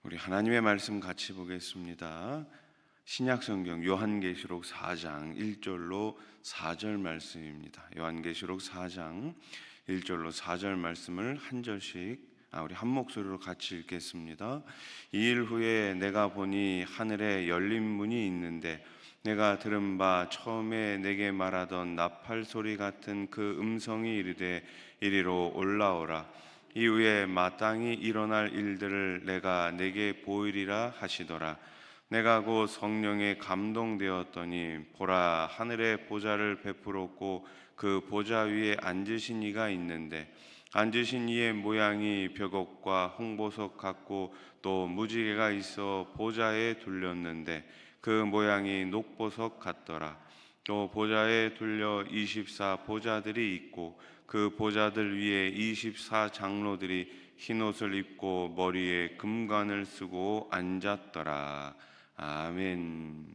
우리 하나님의 말씀 같이 보겠습니다. 신약성경 요한계시록 4장 1절로 4절 말씀입니다. 요한계시록 4장 1절로 4절 말씀을 한 절씩 우리 한 목소리로 같이 읽겠습니다. 이 일 후에 내가 보니 하늘에 열린 문이 있는데 내가 들은 바 처음에 내게 말하던 나팔 소리 같은 그 음성이 이르되 이리로 올라오라. 이후에 마땅히 일어날 일들을 내가 내게 보이리라 하시더라. 내가 곧 성령에 감동되었더니 보라, 하늘에 보좌를 베풀었고 그 보좌 위에 앉으신 이가 있는데 앉으신 이의 모양이 벽옥과 홍보석 같고 또 무지개가 있어 보좌에 둘렸는데 그 모양이 녹보석 같더라. 또 보좌에 둘려 24 보좌들이 있고 그 보좌들 위에 24 장로들이 흰옷을 입고 머리에 금관을 쓰고 앉았더라. 아멘.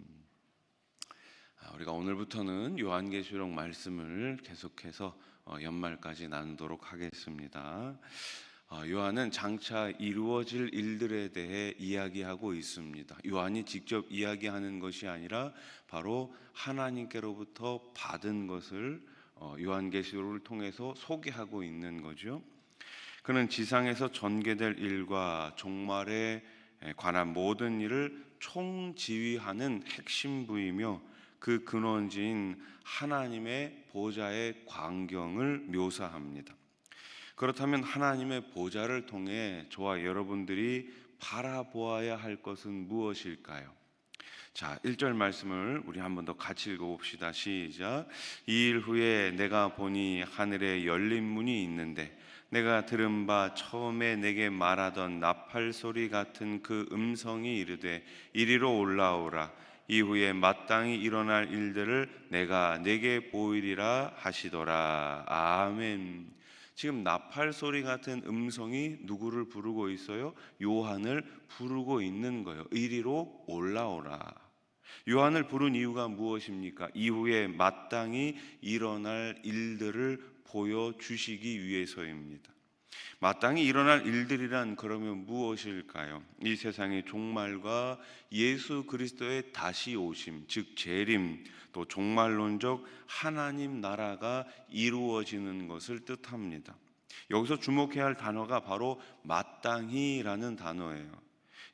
우리가 오늘부터는 요한계시록 말씀을 계속해서 연말까지 나누도록 하겠습니다. 요한은 장차 이루어질 일들에 대해 이야기하고 있습니다. 요한이 직접 이야기하는 것이 아니라 바로 하나님께로부터 받은 것을 요한계시록을 통해서 소개하고 있는 거죠. 그는 지상에서 전개될 일과 종말에 관한 모든 일을 총지휘하는 핵심부이며 그 근원지인 하나님의 보좌의 광경을 묘사합니다. 그렇다면 하나님의 보좌를 통해 저와 여러분들이 바라보아야 할 것은 무엇일까요? 자, 1절 말씀을 우리 한 번 더 같이 읽어봅시다. 시작. 이 일 후에 내가 보니 하늘에 열린 문이 있는데 내가 들은 바 처음에 내게 말하던 나팔 소리 같은 그 음성이 이르되 이리로 올라오라. 이후에 마땅히 일어날 일들을 내가 내게 보이리라 하시더라. 아멘. 지금 나팔 소리 같은 음성이 누구를 부르고 있어요? 요한을 부르고 있는 거예요. 이리로 올라오라. 요한을 부른 이유가 무엇입니까? 이후에 마땅히 일어날 일들을 보여주시기 위해서입니다. 마땅히 일어날 일들이란 그러면 무엇일까요? 이 세상의 종말과 예수 그리스도의 다시 오심, 즉 재림, 또 종말론적 하나님 나라가 이루어지는 것을 뜻합니다. 여기서 주목해야 할 단어가 바로 마땅히라는 단어예요.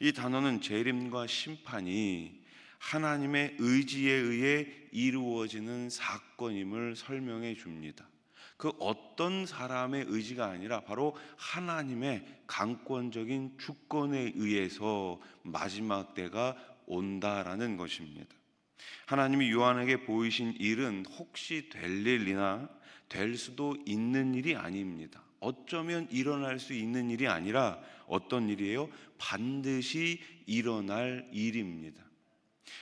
이 단어는 재림과 심판이 하나님의 의지에 의해 이루어지는 사건임을 설명해 줍니다. 그 어떤 사람의 의지가 아니라 바로 하나님의 강권적인 주권에 의해서 마지막 때가 온다라는 것입니다. 하나님이 요한에게 보이신 일은 혹시 될 일이나 될 수도 있는 일이 아닙니다. 어쩌면 일어날 수 있는 일이 아니라 어떤 일이에요? 반드시 일어날 일입니다.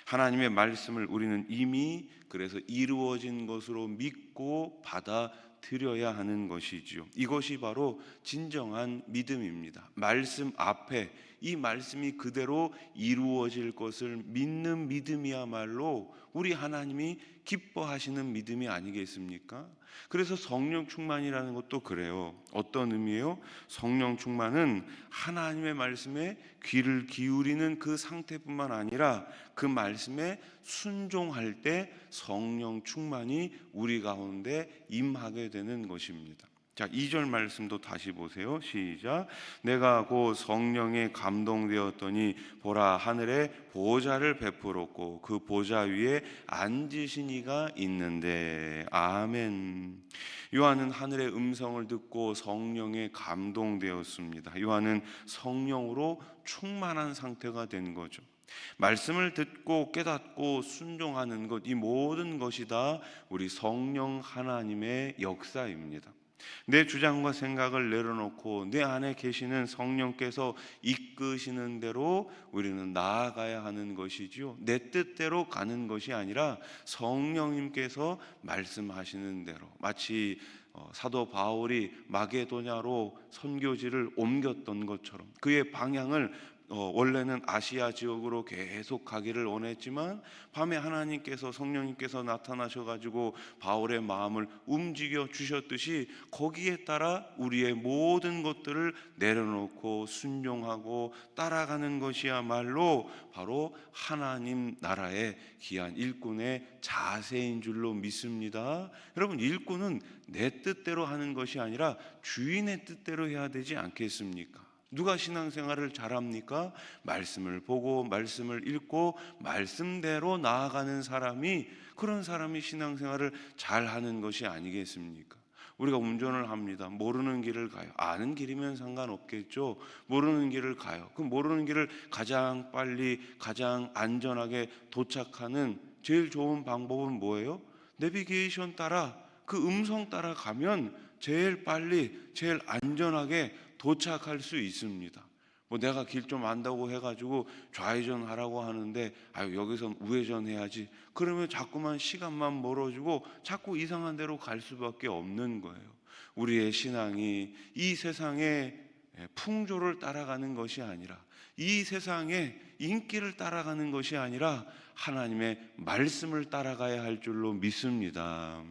하나님의 말씀을 우리는 이미 그래서 이루어진 것으로 믿고 받아들여야 하는 것이지요. 이것이 바로 진정한 믿음입니다. 말씀 앞에 이 말씀이 그대로 이루어질 것을 믿는 믿음이야말로 우리 하나님이 기뻐하시는 믿음이 아니겠습니까? 그래서 성령 충만이라는 것도 그래요. 어떤 의미예요? 성령 충만은 하나님의 말씀에 귀를 기울이는 그 상태뿐만 아니라 그 말씀에 순종할 때 성령 충만이 우리 가운데 임하게 되는 것입니다. 자, 2절 말씀도 다시 보세요. 시작. 내가 곧 성령에 감동되었더니 보라, 하늘에 보좌를 베풀었고 그 보좌 위에 앉으신 이가 있는데. 아멘. 요한은 하늘의 음성을 듣고 성령에 감동되었습니다. 요한은 성령으로 충만한 상태가 된 거죠. 말씀을 듣고 깨닫고 순종하는 것, 이 모든 것이 다 우리 성령 하나님의 역사입니다. 내 주장과 생각을 내려놓고 내 안에 계시는 성령께서 이끄시는 대로 우리는 나아가야 하는 것이지요. 내 뜻대로 가는 것이 아니라 성령님께서 말씀하시는 대로, 마치 사도 바울이 마게도냐로 선교지를 옮겼던 것처럼 그의 방향을 원래는 아시아 지역으로 계속 가기를 원했지만 밤에 하나님께서 성령님께서 나타나셔가지고 바울의 마음을 움직여 주셨듯이 거기에 따라 우리의 모든 것들을 내려놓고 순종하고 따라가는 것이야말로 바로 하나님 나라의 귀한 일꾼의 자세인 줄로 믿습니다. 여러분, 일꾼은 내 뜻대로 하는 것이 아니라 주인의 뜻대로 해야 되지 않겠습니까? 누가 신앙생활을 잘합니까? 말씀을 보고 말씀을 읽고 말씀대로 나아가는 사람이, 그런 사람이 신앙생활을 잘하는 것이 아니겠습니까? 우리가 운전을 합니다. 모르는 길을 가요. 아는 길이면 상관없겠죠. 모르는 길을 가요. 그 모르는 길을 가장 빨리 가장 안전하게 도착하는 제일 좋은 방법은 뭐예요? 내비게이션 따라, 그 음성 따라 가면 제일 빨리 제일 안전하게 도착할 수 있습니다. 뭐 내가 길 좀 안다고 해가지고 좌회전 하라고 하는데 여기선 우회전 해야지, 그러면 자꾸만 시간만 멀어지고 자꾸 이상한 데로 갈 수밖에 없는 거예요. 우리의 신앙이 이 세상의 풍조를 따라가는 것이 아니라, 이 세상의 인기를 따라가는 것이 아니라 하나님의 말씀을 따라가야 할 줄로 믿습니다.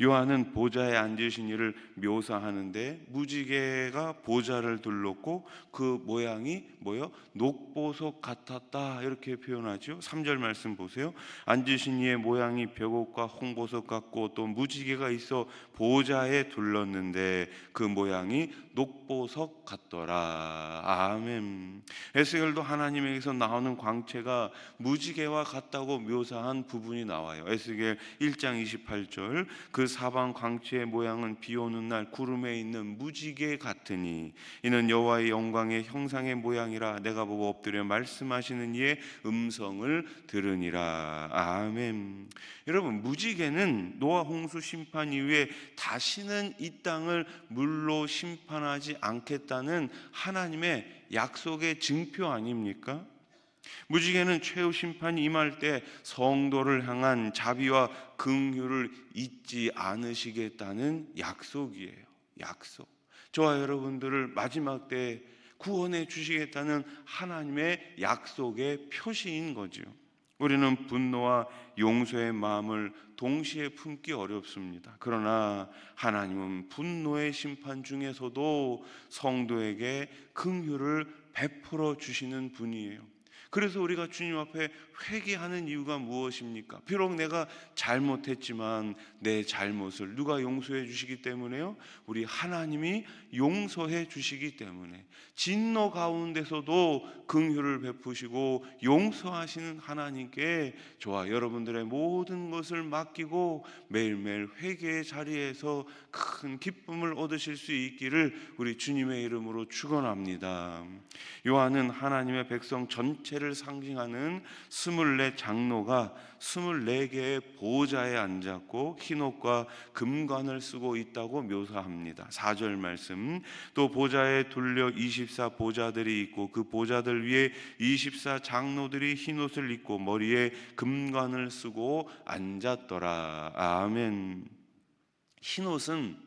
요한은 보좌에 앉으신 이를 묘사하는데 무지개가 보좌를 둘렀고 그 모양이 뭐요? 녹보석 같았다, 이렇게 표현하죠. 3절 말씀 보세요. 앉으신 이의 모양이 벽옥과 홍보석 같고 또 무지개가 있어 보좌에 둘렀는데 그 모양이 녹보석 같더라. 아멘. 에스겔도 하나님에게서 나오는 광채가 무지개와 같다고 묘사한 부분이 나와요. 에스겔 1장 28절, 그 사방 광채의 모양은 비 오는 날 구름에 있는 무지개 같으니 이는 여호와의 영광의 형상의 모양이라 내가 보고 엎드려 말씀하시는 이의 음성을 들으니라. 아멘. 여러분, 무지개는 노아 홍수 심판 이후에 다시는 이 땅을 물로 심판하지 않겠다는 하나님의 약속의 증표 아닙니까? 무지개는 최후 심판이 임할 때 성도를 향한 자비와 긍휼을 잊지 않으시겠다는 약속이에요. 약속. 저와 여러분들을 마지막 때 구원해 주시겠다는 하나님의 약속의 표시인 거죠. 우리는 분노와 용서의 마음을 동시에 품기 어렵습니다. 그러나 하나님은 분노의 심판 중에서도 성도에게 긍휼을 베풀어 주시는 분이에요. 그래서 우리가 주님 앞에 회개하는 이유가 무엇입니까? 비록 내가 잘못했지만 내 잘못을 누가 용서해 주시기 때문에요? 우리 하나님이 용서해 주시기 때문에, 진노 가운데서도 긍휼을 베푸시고 용서하시는 하나님께 저와 여러분들의 모든 것을 맡기고 매일매일 회개의 자리에서 큰 기쁨을 얻으실 수 있기를 우리 주님의 이름으로 축원합니다. 요한은 하나님의 백성 전체를 상징하는 24 장로가 24개의 보좌에 앉았고 흰옷과 금관을 쓰고 있다고 묘사합니다. 4절 말씀, 또 보좌에 둘려 24 보좌들이 있고 그 보좌들 위에 24 장로들이 흰옷을 입고 머리에 금관을 쓰고 앉았더라. 아멘. 흰옷은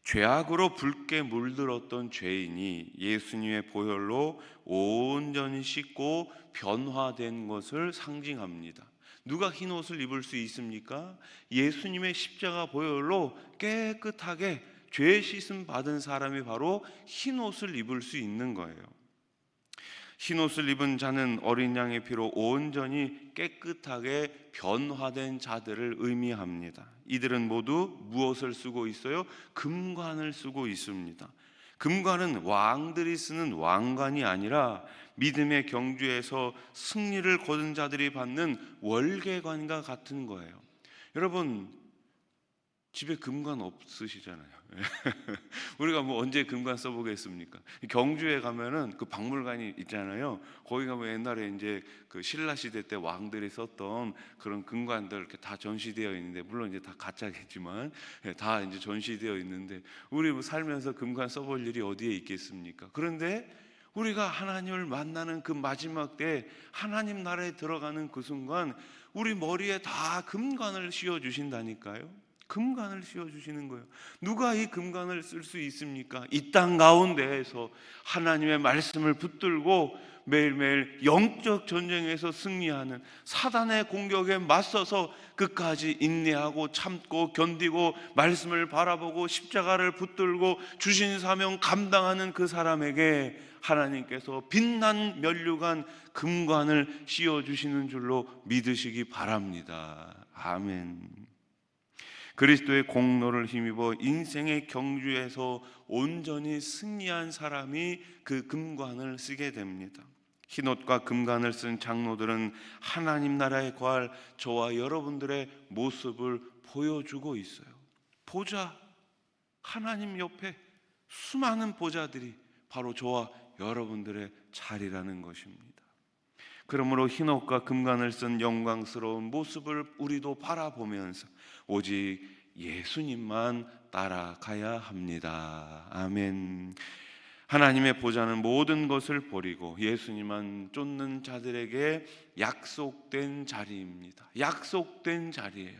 죄악으로 붉게 물들었던 죄인이 예수님의 보혈로 온전히 씻고 변화된 것을 상징합니다. 누가 흰 옷을 입을 수 있습니까? 예수님의 십자가 보혈로 깨끗하게 죄 씻음 받은 사람이 바로 흰 옷을 입을 수 있는 거예요. 흰 옷을 입은 자는 어린 양의 피로 온전히 깨끗하게 변화된 자들을 의미합니다. 이들은 모두 무엇을 쓰고 있어요? 금관을 쓰고 있습니다. 금관은 왕들이 쓰는 왕관이 아니라 믿음의 경주에서 승리를 거둔 자들이 받는 월계관과 같은 거예요. 여러분, 집에 금관 없으시잖아요. 우리가 뭐 언제 금관 써보겠습니까? 경주에 가면은 그 박물관이 있잖아요. 거기 가면 옛날에 이제 그 신라 시대 때 왕들이 썼던 그런 금관들 이렇게 다 전시되어 있는데, 물론 이제 다 가짜겠지만 다 이제 전시되어 있는데, 우리 뭐 살면서 금관 써볼 일이 어디에 있겠습니까? 그런데 우리가 하나님을 만나는 그 마지막 때 하나님 나라에 들어가는 그 순간 우리 머리에 다 금관을 씌워 주신다니까요. 금관을 씌워주시는 거예요. 누가 이 금관을 쓸 수 있습니까? 이 땅 가운데에서 하나님의 말씀을 붙들고 매일매일 영적 전쟁에서 승리하는 사단의 공격에 맞서서 끝까지 인내하고 참고 견디고 말씀을 바라보고 십자가를 붙들고 주신 사명 감당하는 그 사람에게 하나님께서 빛난 면류관 금관을 씌워주시는 줄로 믿으시기 바랍니다. 아멘. 그리스도의 공로를 힘입어 인생의 경주에서 온전히 승리한 사람이 그 금관을 쓰게 됩니다. 흰옷과 금관을 쓴 장로들은 하나님 나라에 거할 저와 여러분들의 모습을 보여주고 있어요. 보좌, 하나님 옆에 수많은 보좌들이 바로 저와 여러분들의 자리라는 것입니다. 그러므로 흰옷과 금관을 쓴 영광스러운 모습을 우리도 바라보면서 오직 예수님만 따라가야 합니다. 아멘. 하나님의 보좌는 모든 것을 버리고 예수님만 쫓는 자들에게 약속된 자리입니다. 약속된 자리예요.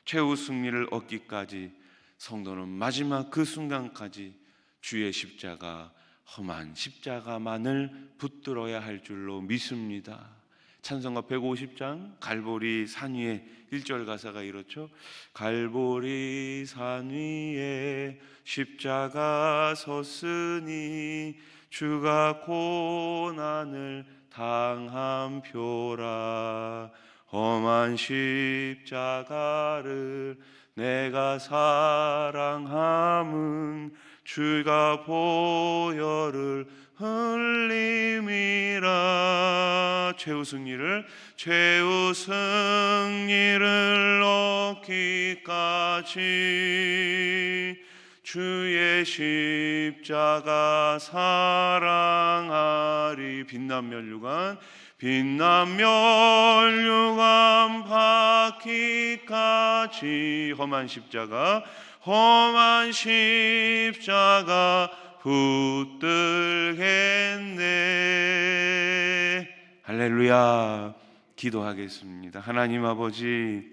최후 승리를 얻기까지 성도는 마지막 그 순간까지 주의 십자가, 험한 십자가만을 붙들어야 할 줄로 믿습니다. 찬송가 150장 갈보리 산 위에 1절 가사가 이렇죠. 갈보리 산 위에 십자가 섰으니 주가 고난을 당한 표라. 험한 십자가를 내가 사랑함은 주가 보혈을 흘림이라. 최후 승리를 얻기까지 주의 십자가 사랑하리. 빛난 면류관 받기까지 험한 십자가 붙들겠네. 할렐루야. 기도하겠습니다. 하나님 아버지,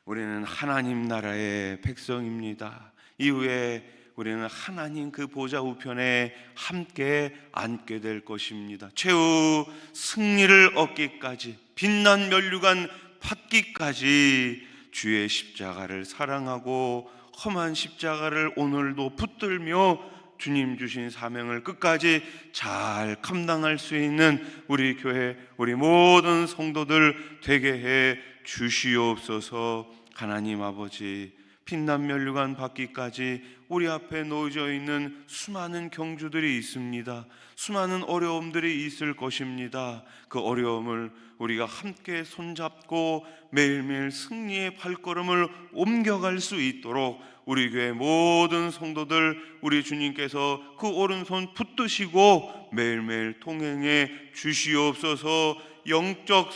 우리는 하나님 나라의 백성입니다. 이후에 우리는 하나님 그 보좌 우편에 함께 앉게 될 것입니다. 최후 승리를 얻기까지, 빛난 면류관 받기까지 주의 십자가를 사랑하고 험한 십자가를 오늘도 붙들며 주님 주신 사명을 끝까지 잘 감당할 수 있는 우리 교회, 우리 모든 성도들 되게 해 주시옵소서. 하나님 아버지, 빛난 면류관 받기까지 우리 앞에 놓여져 있는 수많은 경주들이 있습니다. 수많은 어려움들이 있을 것입니다. 그 어려움을 우리가 함께 손잡고 매일매일 승리의 발걸음을 옮겨갈 수 있도록 우리 교회 모든 성도들, 우리 주님께서 그 오른손 붙드시고 매일매일 통행해 주시옵소서. 영적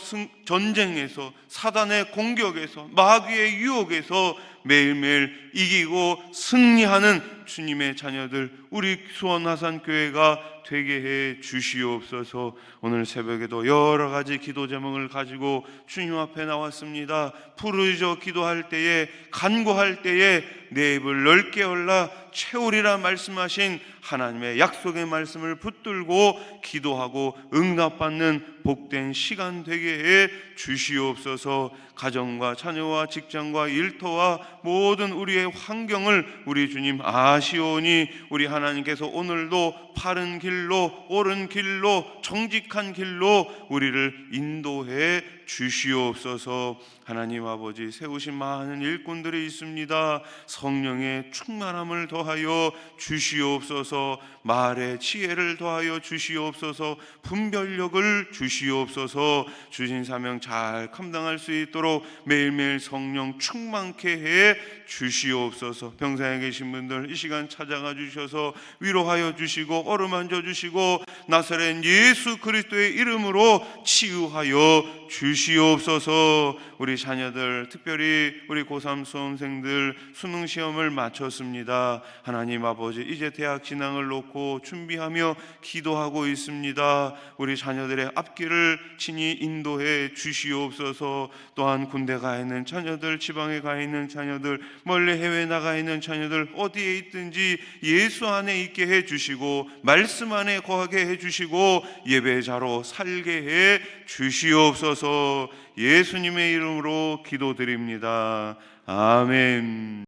전쟁에서, 사단의 공격에서, 마귀의 유혹에서 매일매일 이기고 승리하는 주님의 자녀들, 우리 수원하산교회가 되게 해 주시옵소서. 오늘 새벽에도 여러 가지 기도 제목을 가지고 주님 앞에 나왔습니다. 부르짖어 기도할 때에, 간구할 때에 내 입을 넓게 열라 채우리라 말씀하신 하나님의 약속의 말씀을 붙들고 기도하고 응답받는 복된 시간 되게 해 주시옵소서. 가정과 자녀와 직장과 일터와 모든 우리의 환경을 우리 주님 아시오니 우리 하나님께서 오늘도 바른 길로, 옳은 길로, 정직한 길로 우리를 인도해 주시옵소서. 하나님 아버지, 세우신 많은 일꾼들이 있습니다. 성령의 충만함을 더하여 주시옵소서. 말의 지혜를 더하여 주시옵소서. 분별력을 주시옵소서. 주신 사명 잘 감당할 수 있도록 매일매일 성령 충만케 해 주시옵소서. 병상에 계신 분들 이 시간 찾아가 주셔서 위로하여 주시고 어루만져 주시고 나사렛 예수 그리스도의 이름으로 치유하여 주시옵소서. 우리 자녀들, 특별히 우리 고3 수험생들 수능 시험을 마쳤습니다. 하나님 아버지, 이제 대학 진학을 놓고 준비하며 기도하고 있습니다. 우리 자녀들의 앞길을 친히 인도해 주시옵소서. 또한 군대 가 있는 자녀들, 지방에 가 있는 자녀들, 멀리 해외 나가 있는 자녀들, 어디에 있든지 예수 안에 있게 해 주시고 말씀 안에 거하게 해 주시고 예배자로 살게 해 주시옵소서. 예수님의 이름으로 기도드립니다. 아멘.